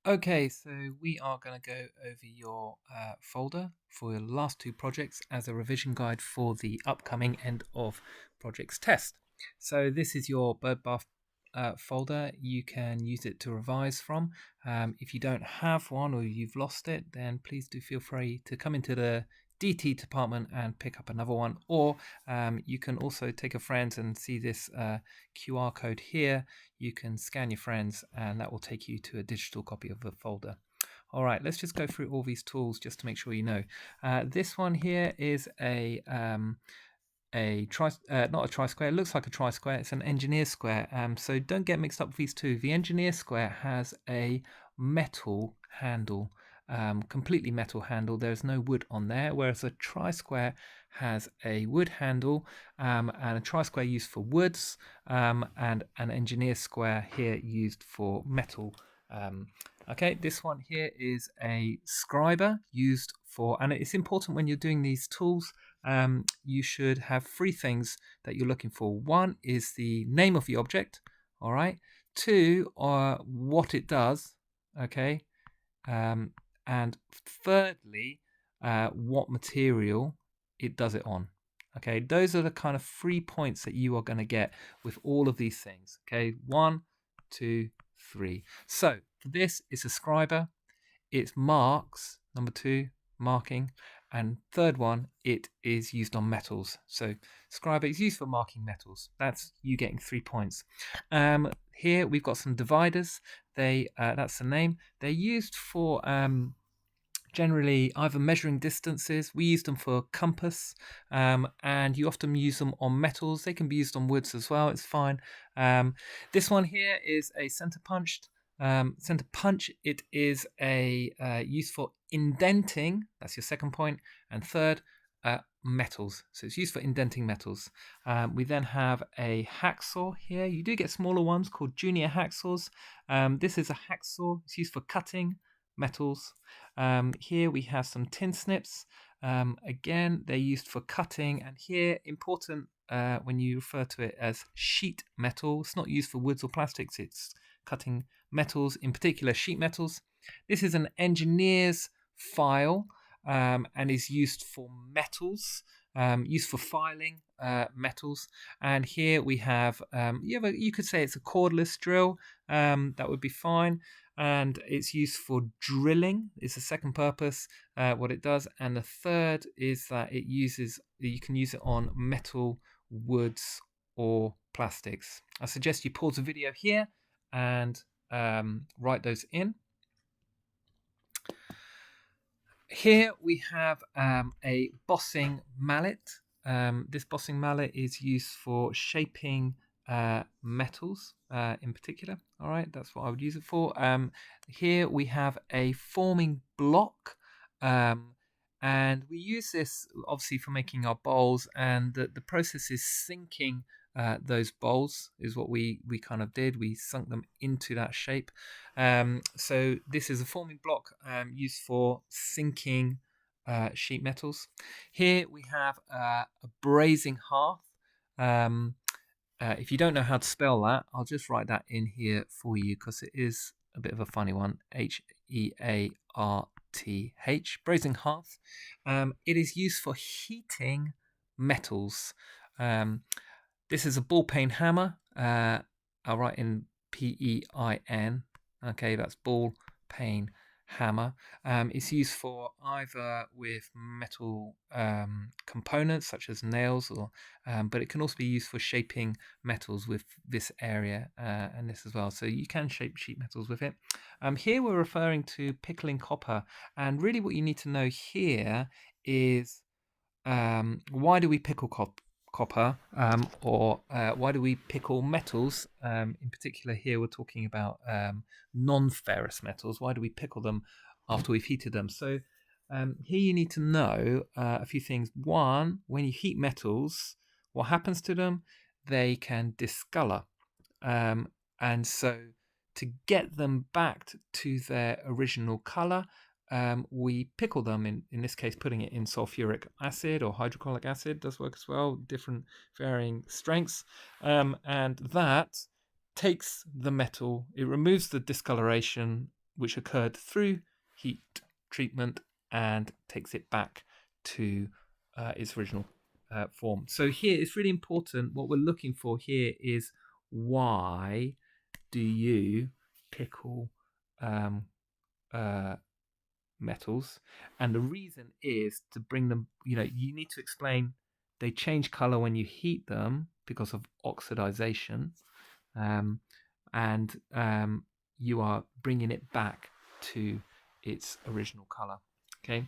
Okay, so we are going to go over your folder for your last two projects as a revision guide for the upcoming end of projects test. So this is your bird bath folder. You can use it to revise from. If you don't have one or you've lost it, then please do feel free to come into the DT department and pick up another one, or you can also take a friend and see this QR code here. You can scan your friends and that will take you to a digital copy of the folder. All right, let's just go through all these tools just to make sure you know. This one here is not a tri-square. It looks like a tri-square. It's an engineer square. So don't get mixed up with these two. The engineer square has a metal handle, completely metal handle. There's no wood on there, whereas a tri-square has a wood handle, and a tri-square used for woods, and an engineer square here used for metal. Okay, this one here is a scriber used for, and it's important when you're doing these tools, you should have three things that you're looking for. One is the name of the object, all right. Two, what it does, okay. And thirdly, what material it does it on. Okay, those are the kind of 3 points that you are going to get with all of these things. Okay, 1, 2, 3. So for this, it's a scriber. It's marks, number 2, marking. And third one, it is used on metals. So scriber is used for marking metals. That's you getting 3 points. Here we've got some dividers. That's the name. They're used for generally either measuring distances. We use them for compass, and you often use them on metals. They can be used on woods as well. It's fine. This one here is a center punched. Center punch. It is a used for indenting. That's your second point. And third, metals. So it's used for indenting metals. We then have a hacksaw here. You do get smaller ones called junior hacksaws. This is a hacksaw. It's used for cutting metals. Here we have some tin snips. Again, they're used for cutting, and here important when you refer to it as sheet metal. It's not used for woods or plastics. It's cutting metals, in particular sheet metals. This is an engineer's file, and is used for metals, used for filing metals. And here we have, you could say it's a cordless drill. That would be fine. And it's used for drilling. It's the second purpose, what it does. And the third is that you can use it on metal, woods, or plastics. I suggest you pause the video here and write those in. Here we have a bossing mallet. This bossing mallet is used for shaping metals in particular. All right, that's what I would use it for. Here we have a forming block. And we use this obviously for making our bowls, and the process is sinking those bowls is what we kind of did. We sunk them into that shape. So this is a forming block used for sinking sheet metals. Here we have a brazing hearth. If you don't know how to spell that, I'll just write that in here for you because it is a bit of a funny one. Hearth, brazing hearth. It is used for heating metals. This is a ball peen hammer. I'll write in PEIN. Okay, that's ball peen hammer. It's used for either with metal components such as nails, or but it can also be used for shaping metals with this area and this as well. So you can shape sheet metals with it. Here we're referring to pickling copper, and really what you need to know here is why do we pickle copper, or why do we pickle metals? In particular, here we're talking about non-ferrous metals. Why do we pickle them after we've heated them? So here you need to know a few things. One, when you heat metals, what happens to them? They can discolor. And so to get them back to their original color, we pickle them, in this case putting it in sulfuric acid or hydrochloric acid does work as well, different varying strengths, and that takes the metal, it removes the discoloration which occurred through heat treatment and takes it back to its original form. So here it's really important. What we're looking for here is, why do you pickle metals? And the reason is to bring them, you need to explain they change color when you heat them because of oxidization, and you are bringing it back to its original color. Okay,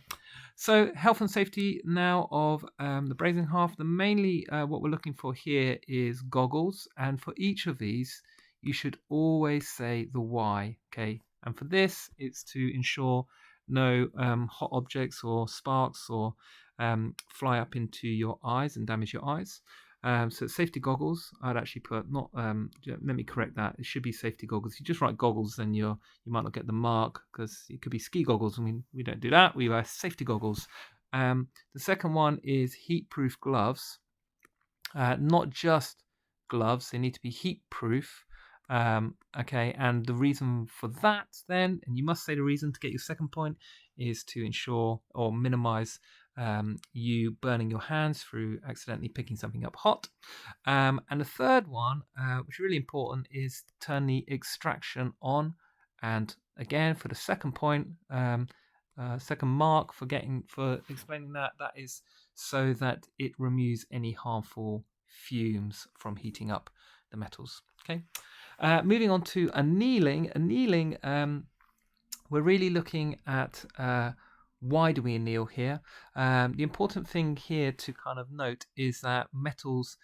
so health and safety now of the brazing half. Mainly what we're looking for here is goggles, and for each of these you should always say the why. Okay, and for this it's to ensure no hot objects or sparks or fly up into your eyes and damage your eyes. So safety goggles, I'd actually put not. Let me correct that. It should be safety goggles. You just write goggles, then you might not get the mark, because it could be ski goggles. I mean, we don't do that. We wear safety goggles. The second one is heat-proof gloves. Not just gloves; they need to be heat-proof. Okay, and the reason for that, then, and you must say the reason to get your second point, is to ensure or minimize you burning your hands through accidentally picking something up hot. And the third one, which is really important, is turn the extraction on. And again, for the second point, second mark for explaining that is so that it removes any harmful fumes from heating up the metals. Okay. Moving on to annealing. Annealing, we're really looking at why do we anneal here. The important thing here to kind of note is that metals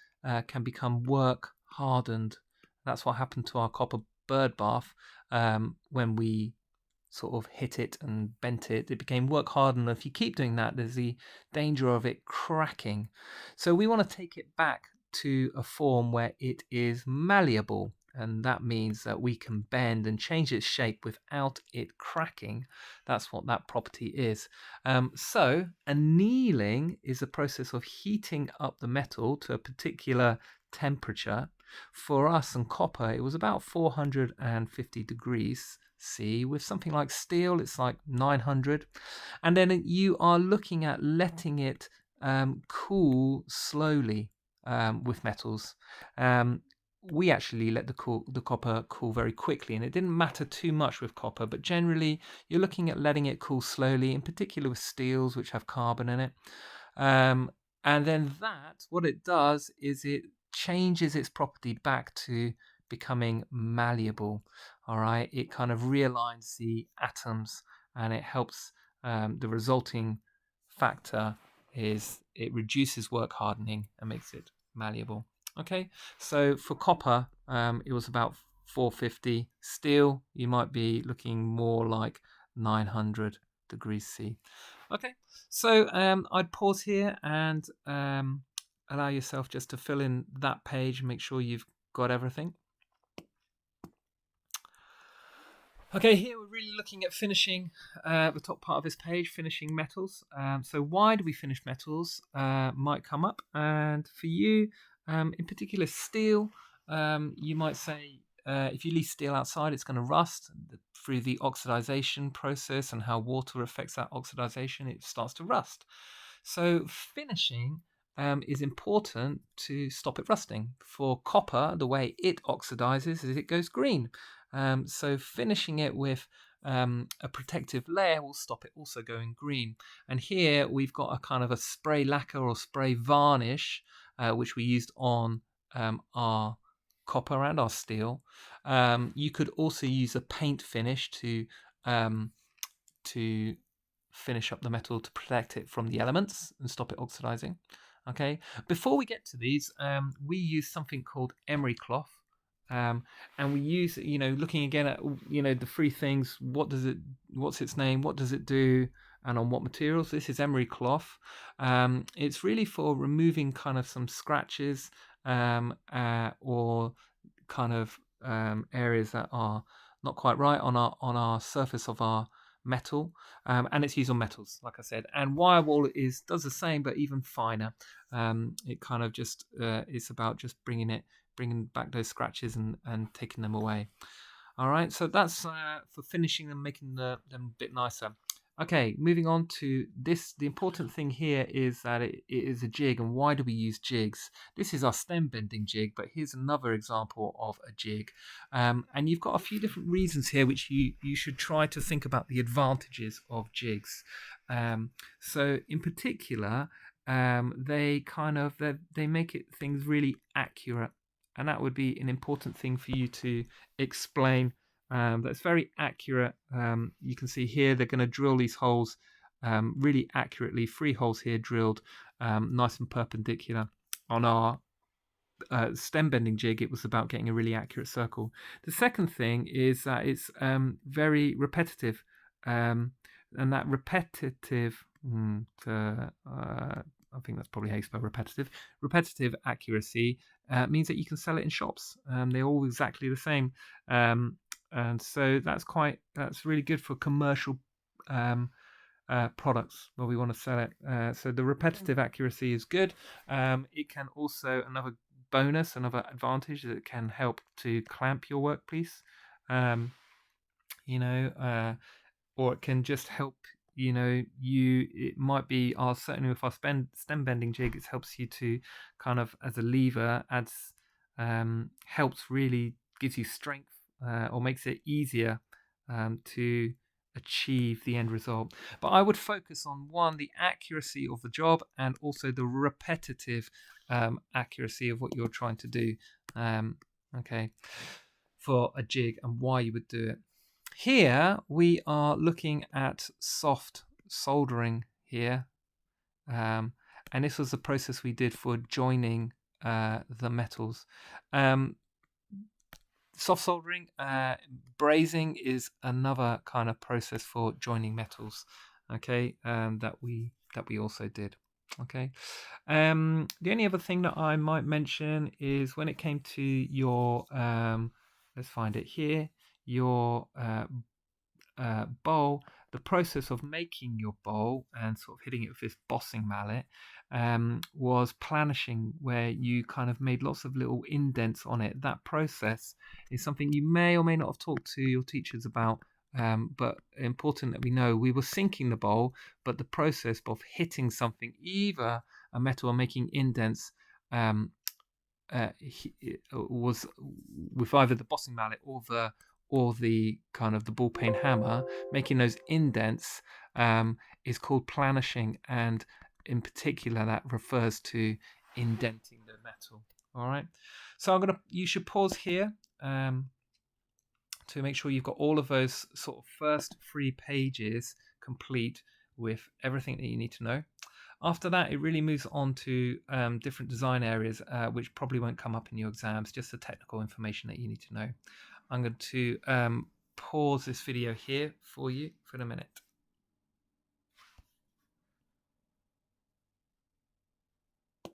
can become work hardened. That's what happened to our copper bird bath when we sort of hit it and bent it. It became work hardened. If you keep doing that, there's the danger of it cracking. So we want to take it back to a form where it is malleable, and that means that we can bend and change its shape without it cracking. That's what that property is. So annealing is a process of heating up the metal to a particular temperature. For us and copper, it was about 450 degrees C. With something like steel, it's like 900. And then you are looking at letting it cool slowly. With metals, we actually let the copper cool very quickly, and it didn't matter too much with copper, but generally you're looking at letting it cool slowly, in particular with steels which have carbon in it. And then what it does is it changes its property back to becoming malleable. All right, it kind of realigns the atoms, and it helps. The resulting factor is it reduces work hardening and makes it malleable. Okay, so for copper, it was about 450. Steel, you might be looking more like 900 degrees C. Okay, so I'd pause here and allow yourself just to fill in that page and make sure you've got everything. Okay, here we're really looking at finishing the top part of this page, finishing metals. So why do we finish metals might come up. And for you, in particular steel, you might say if you leave steel outside, it's going to rust. Through the oxidization process and how water affects that oxidization, it starts to rust. So finishing is important to stop it rusting. For copper, the way it oxidizes is it goes green. So finishing it with a protective layer will stop it also going green. And here we've got a kind of a spray lacquer or spray varnish, which we used on our copper and our steel. You could also use a paint finish to finish up the metal to protect it from the elements and stop it oxidizing. Okay, before we get to these, we use something called emery cloth. And we use, looking again at, the three things. What's its name? What does it do? And on what materials? This is emery cloth. It's really for removing kind of some scratches or kind of areas that are not quite right on our surface of our metal, and it's used on metals, like I said. And Wirewall does the same, but even finer. It kind of just it's about just bringing back those scratches and taking them away. All right, so that's for finishing and making them a bit nicer. Okay, moving on to this. The important thing here is that it is a jig, and why do we use jigs? This is our stem bending jig, but here's another example of a jig. And you've got a few different reasons here, which you should try to think about the advantages of jigs. So in particular, they make things really accurate, and that would be an important thing for you to explain. That's very accurate. You can see here they're going to drill these holes really accurately. 3 holes here drilled nice and perpendicular. On our stem bending jig, it was about getting a really accurate circle. The second thing is that it's very repetitive, and that repetitive. I think that's probably how you spell repetitive. Repetitive accuracy means that you can sell it in shops. They're all exactly the same. And so that's really good for commercial products where we want to sell it. So the repetitive accuracy is good. It can also, another bonus, another advantage, that it can help to clamp your workpiece. Or it can just help. It might be certainly with our stem bending jig, it helps you to kind of, as a lever, helps, really gives you strength, or makes it easier to achieve the end result. But I would focus on the accuracy of the job, and also the repetitive accuracy of what you're trying to do. Okay, for a jig, and why you would do it. Here we are looking at soft soldering here, and this was the process we did for joining the metals. Soft soldering, brazing is another kind of process for joining metals. Okay, that we also did. Okay, the only other thing that I might mention is when it came to your let's find it here, your bowl, the process of making your bowl and sort of hitting it with this bossing mallet was planishing, where you kind of made lots of little indents on it. That process is something you may or may not have talked to your teachers about, but important that we know. We were sinking the bowl, but the process of hitting something, either a metal or making indents, was with either the bossing mallet or the kind of the ball peen hammer. Making those indents is called planishing, and in particular that refers to indenting the metal. All right, so you should pause here to make sure you've got all of those sort of first 3 pages complete with everything that you need to know. After that, it really moves on to different design areas, which probably won't come up in your exams, just the technical information that you need to know. I'm going to pause this video here for you for a minute.